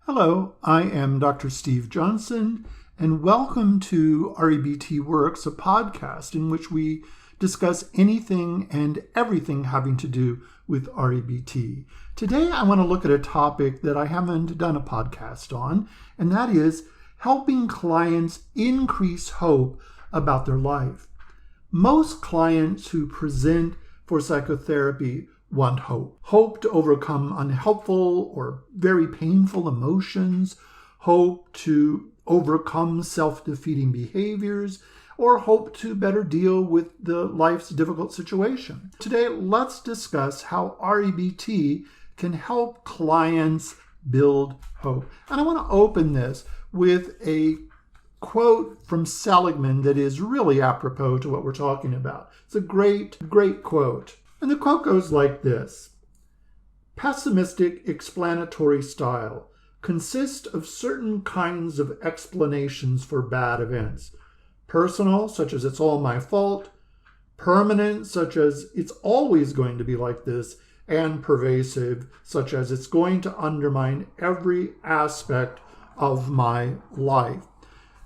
Hello, I am Dr. Steve Johnson, and welcome to REBT Works, a podcast in which we discuss anything and everything having to do with REBT. Today, I want to look at a topic that I haven't done a podcast on, and that is helping clients increase hope about their life. Most clients who present for psychotherapy want hope. Hope to overcome unhelpful or very painful emotions, hope to overcome self-defeating behaviors, or hope to better deal with life's difficult situation. Today, let's discuss how REBT can help clients build hope. And I want to open this with a quote from Seligman that is really apropos to what we're talking about. It's a great quote. And the quote goes like this: "Pessimistic explanatory style consists of certain kinds of explanations for bad events. Personal, such as it's all my fault; permanent, such as it's always going to be like this; and pervasive, such as it's going to undermine every aspect of my life."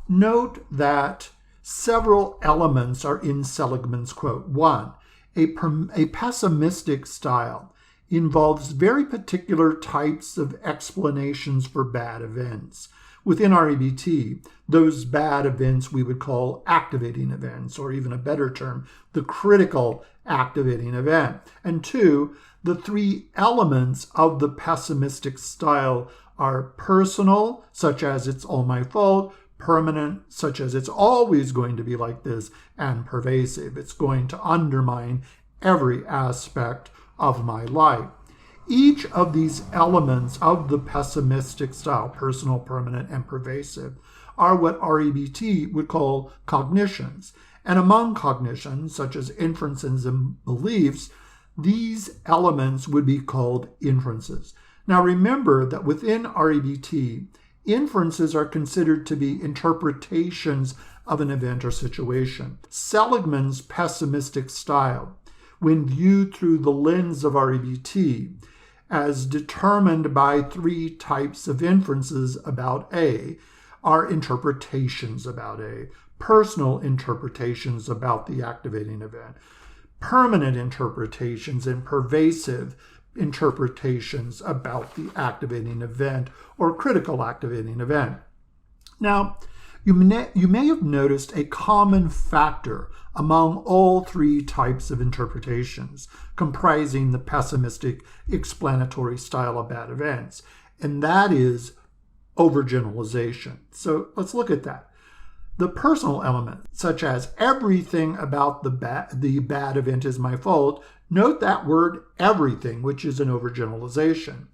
Note that several elements are in Seligman's quote. One, a pessimistic style involves very particular types of explanations for bad events. Within REBT, those bad events we would call activating events, or even a better term, the critical activating event. And two, the three elements of the pessimistic style are personal, such as it's all my fault; permanent, such as it's always going to be like this; and pervasive, it's going to undermine every aspect of my life. Each of these elements of the pessimistic style, personal, permanent, and pervasive, are what REBT would call cognitions. And among cognitions, such as inferences and beliefs, these elements would be called inferences. Now remember that within REBT, inferences are considered to be interpretations of an event or situation. Seligman's pessimistic style, when viewed through the lens of REBT, as determined by three types of inferences about A, are interpretations about A: personal interpretations about the activating event, permanent interpretations, and pervasive interpretations about the activating event or critical activating event. Now, you may have noticed a common factor among all three types of interpretations comprising the pessimistic explanatory style of bad events, and that is overgeneralization. So let's look at that. The personal element, such as everything about the bad event is my fault, note that word everything, which is an overgeneralization.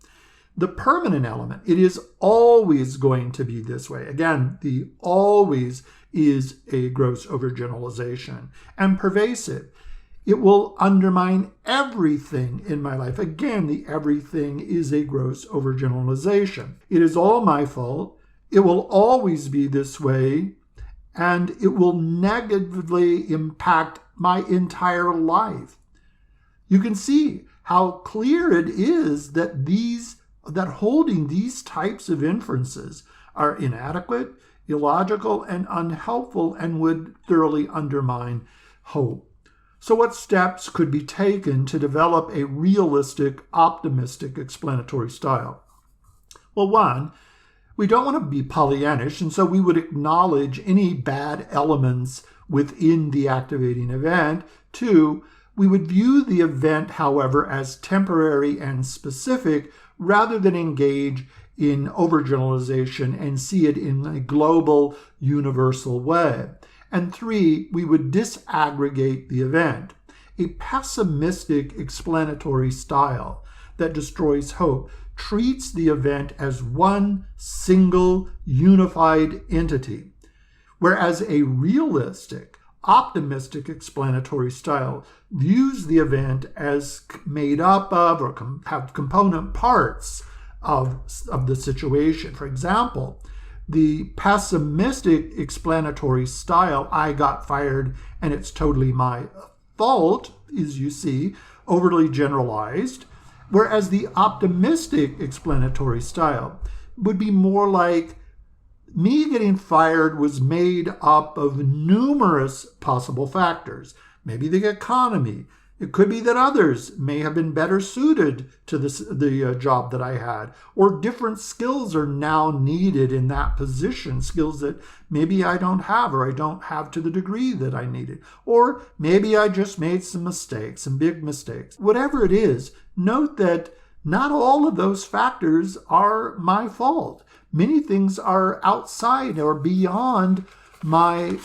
The permanent element, it is always going to be this way. Again, the always is a gross overgeneralization. And pervasive, it will undermine everything in my life. Again, the everything is a gross overgeneralization. It is all my fault. It will always be this way, and it will negatively impact my entire life. You can see how clear it is that holding these types of inferences are inadequate, illogical, and unhelpful, and would thoroughly undermine hope. So what steps could be taken to develop a realistic, optimistic explanatory style? Well, one, we don't want to be Pollyannish, and so we would acknowledge any bad elements within the activating event. Two, we would view the event, however, as temporary and specific rather than engage in overgeneralization and see it in a global, universal way. And three, we would disaggregate the event. A pessimistic explanatory style that destroys hope treats the event as one single unified entity, whereas a realistic, optimistic explanatory style views the event as made up of or have component parts of the situation. For example, the pessimistic explanatory style, I got fired and it's totally my fault, is, you see, overly generalized, whereas the optimistic explanatory style would be more like me getting fired was made up of numerous possible factors. Maybe the economy. It could be that others may have been better suited to the job that I had, or different skills are now needed in that position, skills that maybe I don't have or I don't have to the degree that I needed. Or maybe I just made some mistakes, some big mistakes. Whatever it is, note that not all of those factors are my fault. Many things are outside or beyond my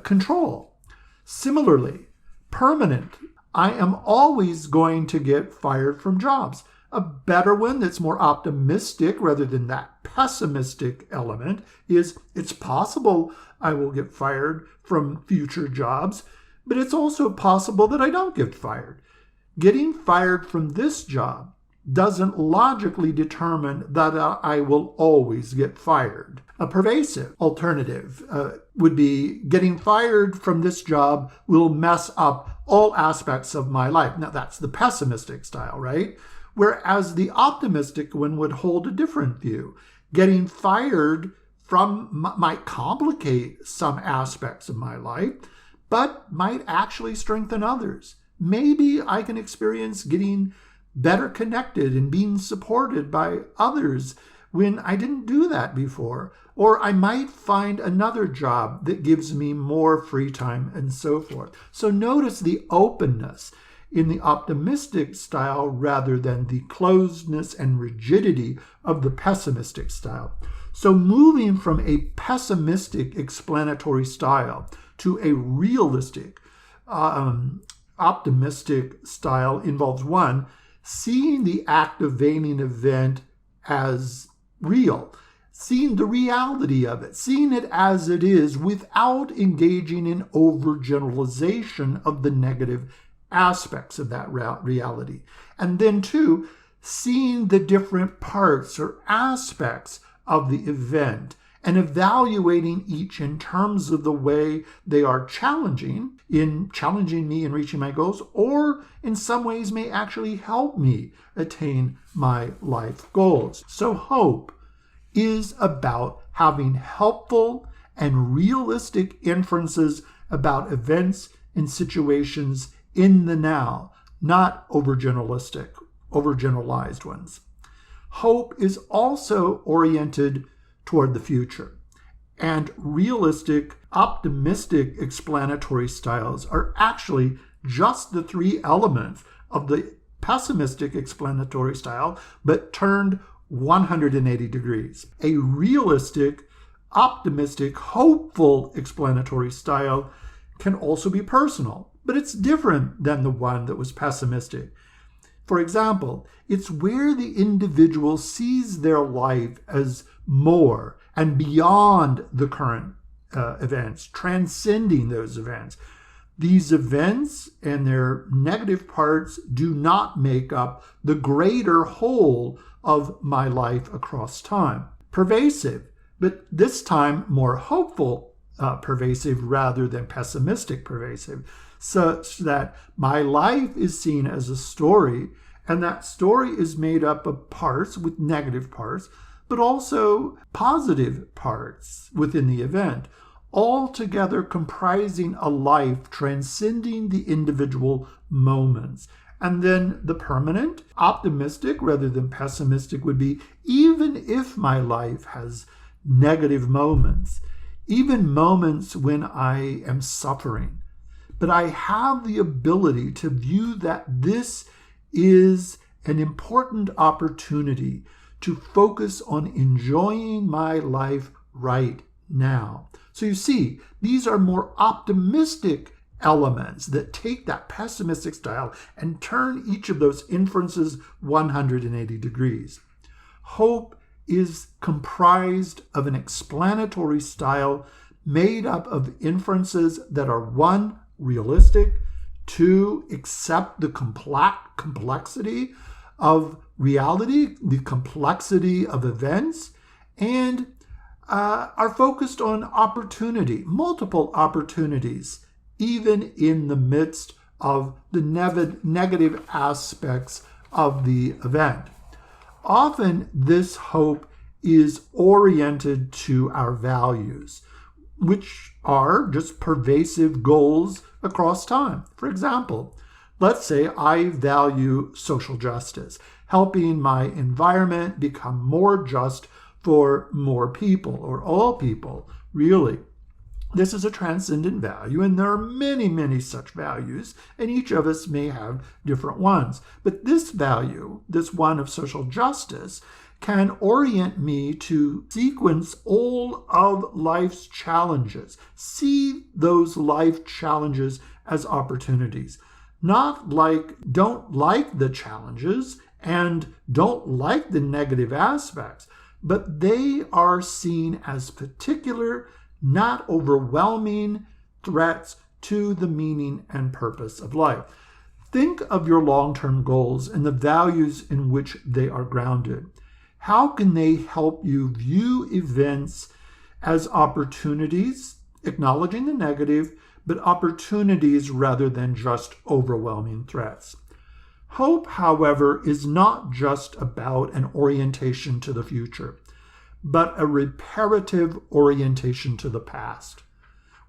control. Similarly, permanent. I am always going to get fired from jobs. A better one that's more optimistic rather than that pessimistic element is it's possible I will get fired from future jobs, but it's also possible that I don't get fired. Getting fired from this job doesn't logically determine that I will always get fired. A pervasive alternative would be getting fired from this job will mess up all aspects of my life. Now, that's the pessimistic style, right? Whereas the optimistic one would hold a different view. Getting fired from might complicate some aspects of my life, but might actually strengthen others. Maybe I can experience getting better connected and being supported by others when I didn't do that before. Or I might find another job that gives me more free time and so forth. So notice the openness in the optimistic style rather than the closedness and rigidity of the pessimistic style. So moving from a pessimistic explanatory style to a realistic optimistic style involves one, seeing the activating event as real, seeing the reality of it, seeing it as it is without engaging in overgeneralization of the negative aspects of that reality. And then two, seeing the different parts or aspects of the event and evaluating each in terms of the way they are challenging me in reaching my goals, or in some ways may actually help me attain my life goals. So hope is about having helpful and realistic inferences about events and situations in the now, not overgeneralized ones. Hope is also oriented toward the future. And realistic, optimistic explanatory styles are actually just the three elements of the pessimistic explanatory style, but turned 180 degrees. A realistic, optimistic, hopeful explanatory style can also be personal, but it's different than the one that was pessimistic. For example, it's where the individual sees their life as more and beyond the current events, transcending those events. These events and their negative parts do not make up the greater whole of my life across time. Pervasive, but this time more hopeful pervasive rather than pessimistic pervasive, such that my life is seen as a story, and that story is made up of parts with negative parts, but also positive parts within the event, all together comprising a life transcending the individual moments. And then the permanent, optimistic rather than pessimistic would be, even if my life has negative moments, even moments when I am suffering, but I have the ability to view that this is an important opportunity to focus on enjoying my life right now. So you see, these are more optimistic elements that take that pessimistic style and turn each of those inferences 180 degrees. Hope is comprised of an explanatory style made up of inferences that are one, realistic, two, accept the complexity of reality, the complexity of events, and are focused on opportunity, multiple opportunities, even in the midst of the negative aspects of the event. Often this hope is oriented to our values, which are just pervasive goals across time. For example, let's say I value social justice, helping my environment become more just for more people, or all people, really. This is a transcendent value, and there are many, many such values, and each of us may have different ones. But this value, this one of social justice, can orient me to sequence all of life's challenges. See those life challenges as opportunities. Not like don't like the challenges and don't like the negative aspects, but they are seen as particular, not overwhelming threats to the meaning and purpose of life. Think of your long-term goals and the values in which they are grounded. How can they help you view events as opportunities, acknowledging the negative, but opportunities rather than just overwhelming threats? Hope, however, is not just about an orientation to the future, but a reparative orientation to the past.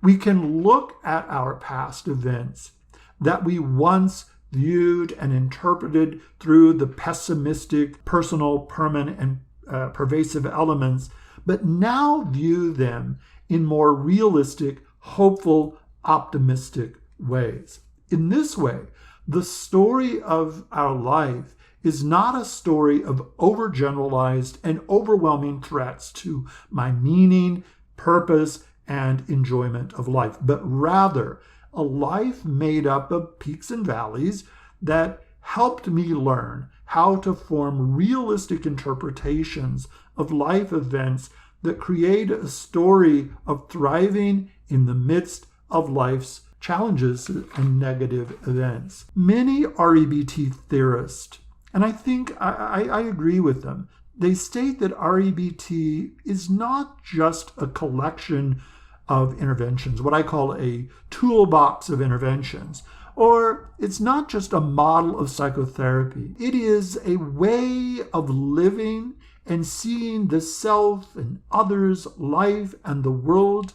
We can look at our past events that we once viewed and interpreted through the pessimistic, personal, permanent, and pervasive elements, but now view them in more realistic, hopeful, optimistic ways. In this way, the story of our life is not a story of overgeneralized and overwhelming threats to my meaning, purpose, and enjoyment of life, but rather a life made up of peaks and valleys that helped me learn how to form realistic interpretations of life events that create a story of thriving in the midst of life's challenges and negative events. Many REBT theorists, and I think I agree with them, they state that REBT is not just a collection of interventions, what I call a toolbox of interventions, or it's not just a model of psychotherapy. It is a way of living and seeing the self and others, life, and the world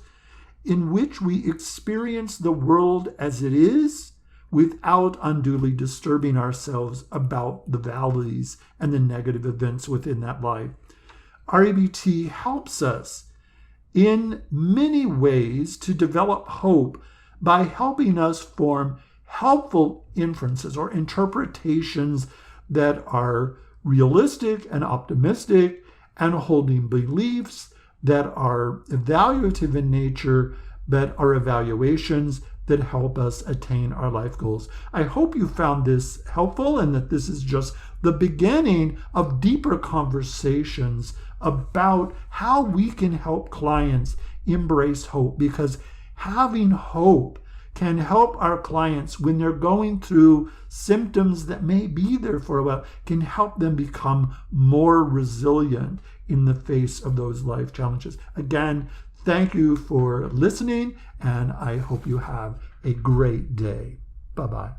in which we experience the world as it is without unduly disturbing ourselves about the valleys and the negative events within that life. REBT helps us in many ways to develop hope by helping us form helpful inferences or interpretations that are realistic and optimistic and holding beliefs that are evaluative in nature, but are evaluations that help us attain our life goals. I hope you found this helpful and that this is just the beginning of deeper conversations about how we can help clients embrace hope, because having hope can help our clients when they're going through symptoms that may be there for a while, can help them become more resilient in the face of those life challenges. Again, thank you for listening, and I hope you have a great day. Bye-bye.